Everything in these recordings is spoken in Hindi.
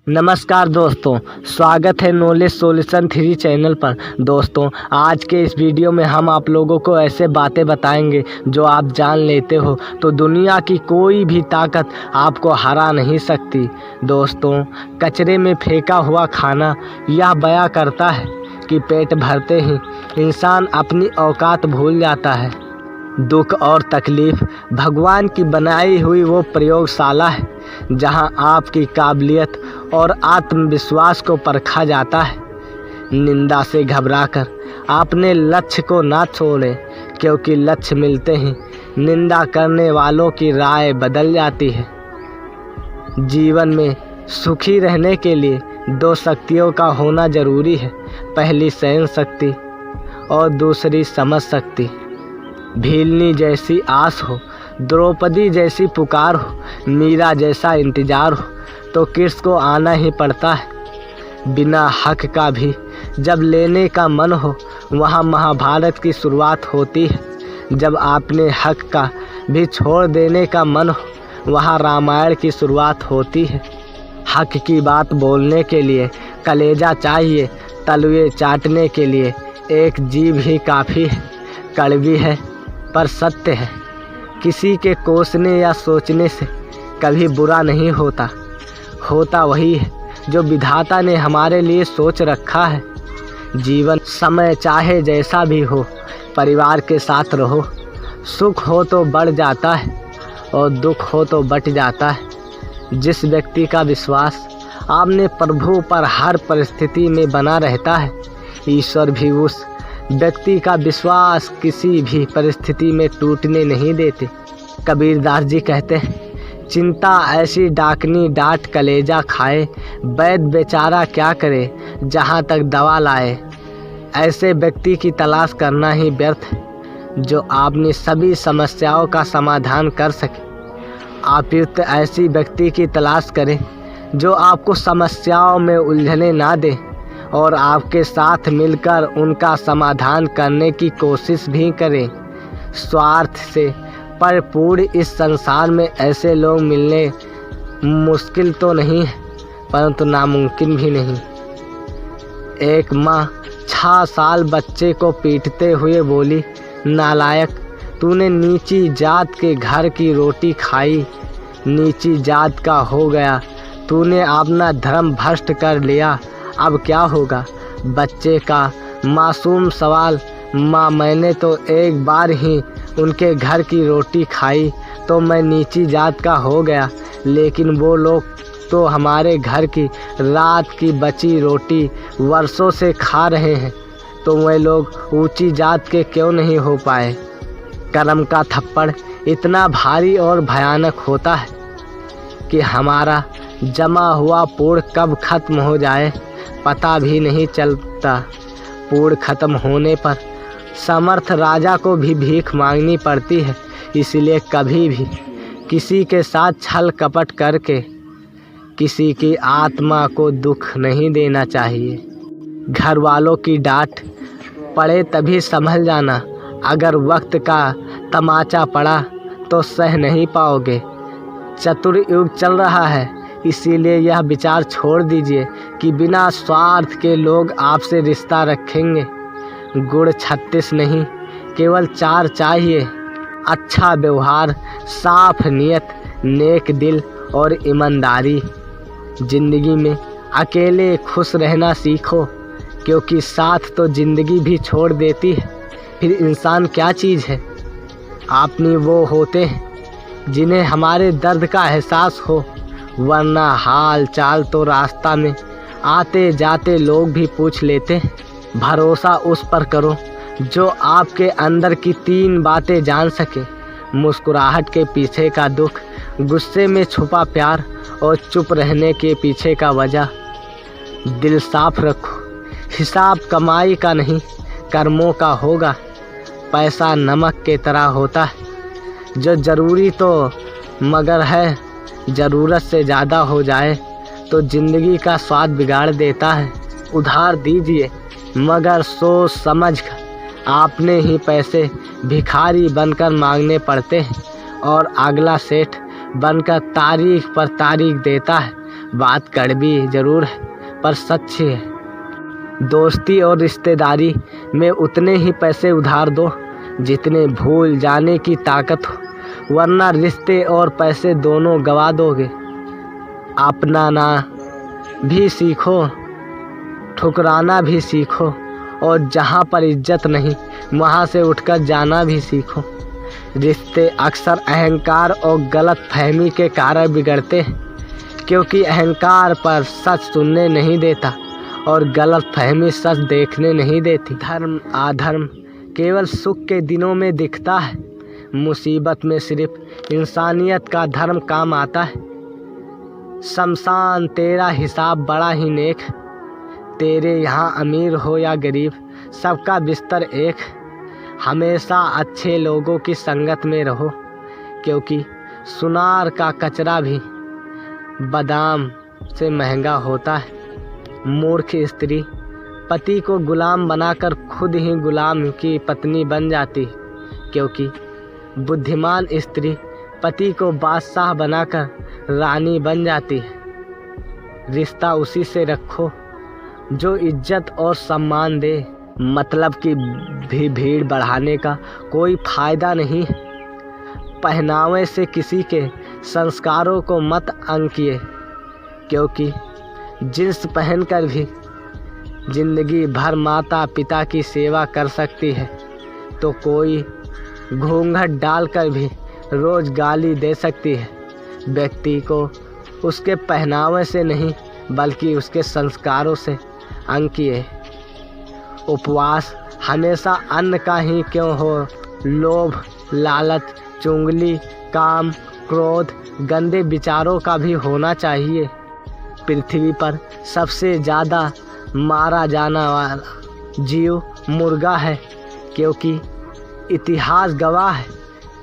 नमस्कार दोस्तों, स्वागत है नॉलेज सॉल्यूशन 3 चैनल पर। दोस्तों, आज के इस वीडियो में हम आप लोगों को ऐसे बातें बताएंगे जो आप जान लेते हो तो दुनिया की कोई भी ताकत आपको हरा नहीं सकती। दोस्तों, कचरे में फेंका हुआ खाना यह बयां करता है कि पेट भरते ही इंसान अपनी औकात भूल जाता है। दुख और तकलीफ़ भगवान की बनाई हुई वो प्रयोगशाला है जहां आपकी काबिलियत और आत्मविश्वास को परखा जाता है। निंदा से घबराकर अपने लक्ष्य को ना छोड़ें, क्योंकि लक्ष्य मिलते ही निंदा करने वालों की राय बदल जाती है। जीवन में सुखी रहने के लिए 2 शक्तियों का होना ज़रूरी है। पहली सहन शक्ति और दूसरी समझ शक्ति। भीलनी जैसी आस हो, द्रौपदी जैसी पुकार हो, मीरा जैसा इंतज़ार हो तो कृष्ण को आना ही पड़ता है। बिना हक का भी जब लेने का मन हो वहाँ महाभारत की शुरुआत होती है। जब आपने हक का भी छोड़ देने का मन हो वहाँ रामायण की शुरुआत होती है। हक की बात बोलने के लिए कलेजा चाहिए, तलवे चाटने के लिए एक जीभ ही काफ़ी है। कड़वी है पर सत्य है। किसी के कोसने या सोचने से कभी बुरा नहीं होता। होता वही है जो विधाता ने हमारे लिए सोच रखा है। जीवन समय चाहे जैसा भी हो, परिवार के साथ रहो। सुख हो तो बढ़ जाता है और दुख हो तो बट जाता है। जिस व्यक्ति का विश्वास आपने प्रभु पर हर परिस्थिति में बना रहता है, ईश्वर भी उस व्यक्ति का विश्वास किसी भी परिस्थिति में टूटने नहीं देते। कबीरदास जी कहते हैं, चिंता ऐसी डाकनी डांट कलेजा खाए, वैद्य बेचारा क्या करे जहाँ तक दवा लाए। ऐसे व्यक्ति की तलाश करना ही व्यर्थ है जो अपनी सभी समस्याओं का समाधान कर सके। उपयुक्त ऐसी व्यक्ति की तलाश करें जो आपको समस्याओं में उलझने ना दे और आपके साथ मिलकर उनका समाधान करने की कोशिश भी करें। स्वार्थ से परिपूर्ण इस संसार में ऐसे लोग मिलने मुश्किल तो नहीं है, परंतु नामुमकिन भी नहीं। एक माँ 6 साल बच्चे को पीटते हुए बोली, नालायक, तूने नीची जात के घर की रोटी खाई, नीची जात का हो गया, तूने अपना धर्म भ्रष्ट कर लिया, अब क्या होगा। बच्चे का मासूम सवाल, माँ मैंने तो एक बार ही उनके घर की रोटी खाई तो मैं नीची जात का हो गया, लेकिन वो लोग तो हमारे घर की रात की बची रोटी वर्षों से खा रहे हैं, तो वे लोग ऊंची जात के क्यों नहीं हो पाए। कर्म का थप्पड़ इतना भारी और भयानक होता है कि हमारा जमा हुआ पूर्ण कब खत्म हो जाए पता भी नहीं चलता। पूर्ण खत्म होने पर समर्थ राजा को भी भीख मांगनी पड़ती है। इसलिए कभी भी किसी के साथ छल कपट करके किसी की आत्मा को दुख नहीं देना चाहिए। घर वालों की डांट पड़े तभी संभल जाना, अगर वक्त का तमाचा पड़ा तो सह नहीं पाओगे। चतुर युग चल रहा है, इसीलिए यह विचार छोड़ दीजिए कि बिना स्वार्थ के लोग आपसे रिश्ता रखेंगे। गुण 36 नहीं, केवल 4 चाहिए। अच्छा व्यवहार, साफ नियत, नेक दिल और ईमानदारी। जिंदगी में अकेले खुश रहना सीखो, क्योंकि साथ तो जिंदगी भी छोड़ देती है। फिर इंसान क्या चीज़ है। अपनी वो होते हैं जिन्हें हमारे दर्द का एहसास हो, वरना हाल चाल तो रास्ता में आते जाते लोग भी पूछ लेते हैं। भरोसा उस पर करो जो आपके अंदर की 3 बातें जान सके। मुस्कुराहट के पीछे का दुख, गुस्से में छुपा प्यार और चुप रहने के पीछे का वजह। दिल साफ रखो, हिसाब कमाई का नहीं कर्मों का होगा। पैसा नमक के तरह होता है, जो ज़रूरी तो मगर है, ज़रूरत से ज़्यादा हो जाए तो ज़िंदगी का स्वाद बिगाड़ देता है। उधार दीजिए मगर सोच समझ कर। आपने ही पैसे भिखारी बनकर मांगने पड़ते हैं और अगला सेठ बनकर तारीख पर तारीख देता है। बात कड़वी ज़रूर है पर सच है। दोस्ती और रिश्तेदारी में उतने ही पैसे उधार दो जितने भूल जाने की ताकत हो, वरना रिश्ते और पैसे दोनों गवा दोगे। अपनाना भी सीखो, ठुकराना भी सीखो, और जहाँ पर इज्जत नहीं वहाँ से उठकर जाना भी सीखो। रिश्ते अक्सर अहंकार और गलत फहमी के कारण बिगड़ते हैं, क्योंकि अहंकार पर सच सुनने नहीं देता और गलत फहमी सच देखने नहीं देती। धर्म अधर्म केवल सुख के दिनों में दिखता है, मुसीबत में सिर्फ इंसानियत का धर्म काम आता है। शमशान तेरा हिसाब बड़ा ही नेक, तेरे यहाँ अमीर हो या गरीब सबका बिस्तर एक। हमेशा अच्छे लोगों की संगत में रहो, क्योंकि सुनार का कचरा भी बादाम से महंगा होता है। मूर्ख स्त्री पति को गुलाम बनाकर खुद ही गुलाम की पत्नी बन जाती, क्योंकि बुद्धिमान स्त्री पति को बादशाह बनाकर रानी बन जाती है। रिश्ता उसी से रखो जो इज्जत और सम्मान दे, मतलब कि भी भीड़ बढ़ाने का कोई फायदा नहीं। पहनावे से किसी के संस्कारों को मत आंकिए, क्योंकि जींस पहनकर भी जिंदगी भर माता पिता की सेवा कर सकती है, तो कोई घूंघट डालकर भी रोज गाली दे सकती है। व्यक्ति को उसके पहनावे से नहीं बल्कि उसके संस्कारों से आंकिए। उपवास हमेशा अन्न का ही क्यों हो, लोभ लालच चुगली काम क्रोध गंदे विचारों का भी होना चाहिए। पृथ्वी पर सबसे ज़्यादा मारा जाने वाला जीव मुर्गा है, क्योंकि इतिहास गवाह है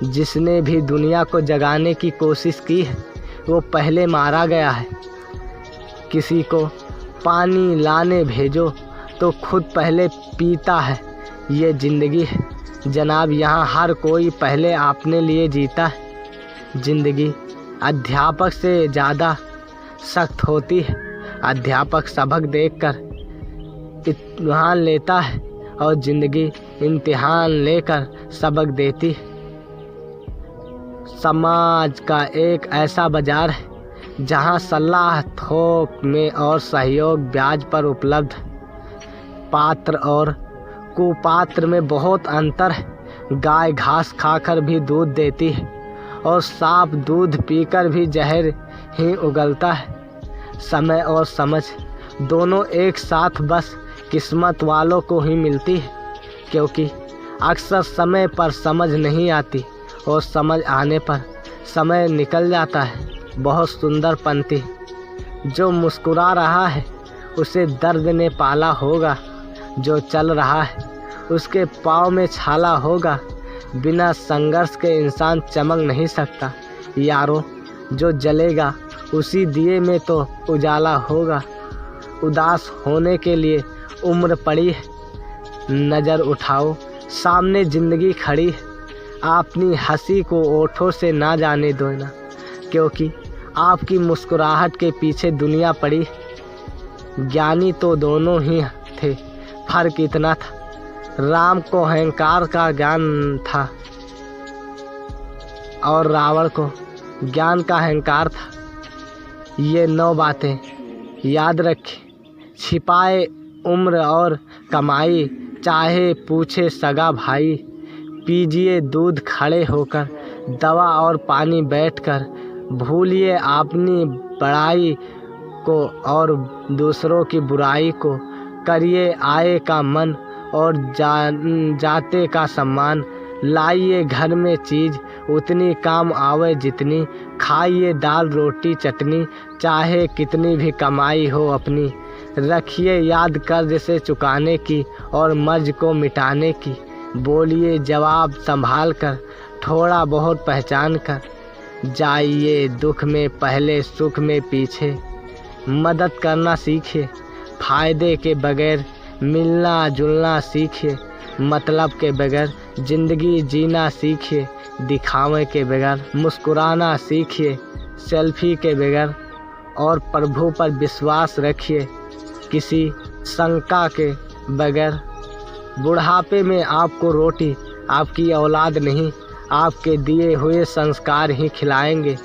जिसने भी दुनिया को जगाने की कोशिश की है वो पहले मारा गया है। किसी को पानी लाने भेजो तो खुद पहले पीता है। ये ज़िंदगी है जनाब, यहाँ हर कोई पहले अपने लिए जीता है। ज़िंदगी अध्यापक से ज़्यादा सख्त होती है। अध्यापक सबक देखकर इम्तिहान लेता है और ज़िंदगी इम्तिहान लेकर सबक देती है। समाज का एक ऐसा बाज़ार है जहाँ सलाह थोक में और सहयोग ब्याज पर उपलब्ध है। पात्र और कुपात्र में बहुत अंतर है। गाय घास खाकर भी दूध देती है और सांप दूध पीकर भी जहर ही उगलता है। समय और समझ दोनों एक साथ बस किस्मत वालों को ही मिलती है, क्योंकि अक्सर समय पर समझ नहीं आती और समझ आने पर समय निकल जाता है। बहुत सुंदर पंक्ति, जो मुस्कुरा रहा है उसे दर्द ने पाला होगा, जो चल रहा है उसके पाँव में छाला होगा। बिना संघर्ष के इंसान चमक नहीं सकता यारों, जो जलेगा उसी दिए में तो उजाला होगा। उदास होने के लिए उम्र पड़ी है, नज़र उठाओ सामने ज़िंदगी खड़ी है। अपनी हंसी को ओठों से ना जाने देना, क्योंकि आपकी मुस्कुराहट के पीछे दुनिया पड़ी। ज्ञानी तो दोनों ही थे, फर्क इतना था राम को अहंकार का ज्ञान था और रावण को ज्ञान का अहंकार था। ये 9 बातें याद रखें। छिपाए उम्र और कमाई, चाहे पूछे सगा भाई। पीजिए दूध खड़े होकर, दवा और पानी बैठकर। भूलिए अपनी बड़ाई को और दूसरों की बुराई को। करिए आए का मन और जाते का सम्मान। लाइए घर में चीज़ उतनी काम आवे जितनी। खाइए दाल रोटी चटनी, चाहे कितनी भी कमाई हो अपनी। रखिए याद कर्ज से चुकाने की और मर्ज को मिटाने की। बोलिए जवाब संभाल कर, थोड़ा बहुत पहचान कर। जाइए दुख में पहले सुख में पीछे। मदद करना सीखिए, फ़ायदे के बगैर मिलना जुलना सीखिए। मतलब के बगैर ज़िंदगी जीना सीखिए। दिखावे के बगैर मुस्कुराना सीखिए। सेल्फी के बगैर और प्रभु पर विश्वास रखिए किसी शंका के बगैर। बुढ़ापे में आपको रोटी आपकी औलाद नहीं, आपके दिए हुए संस्कार ही खिलाएंगे।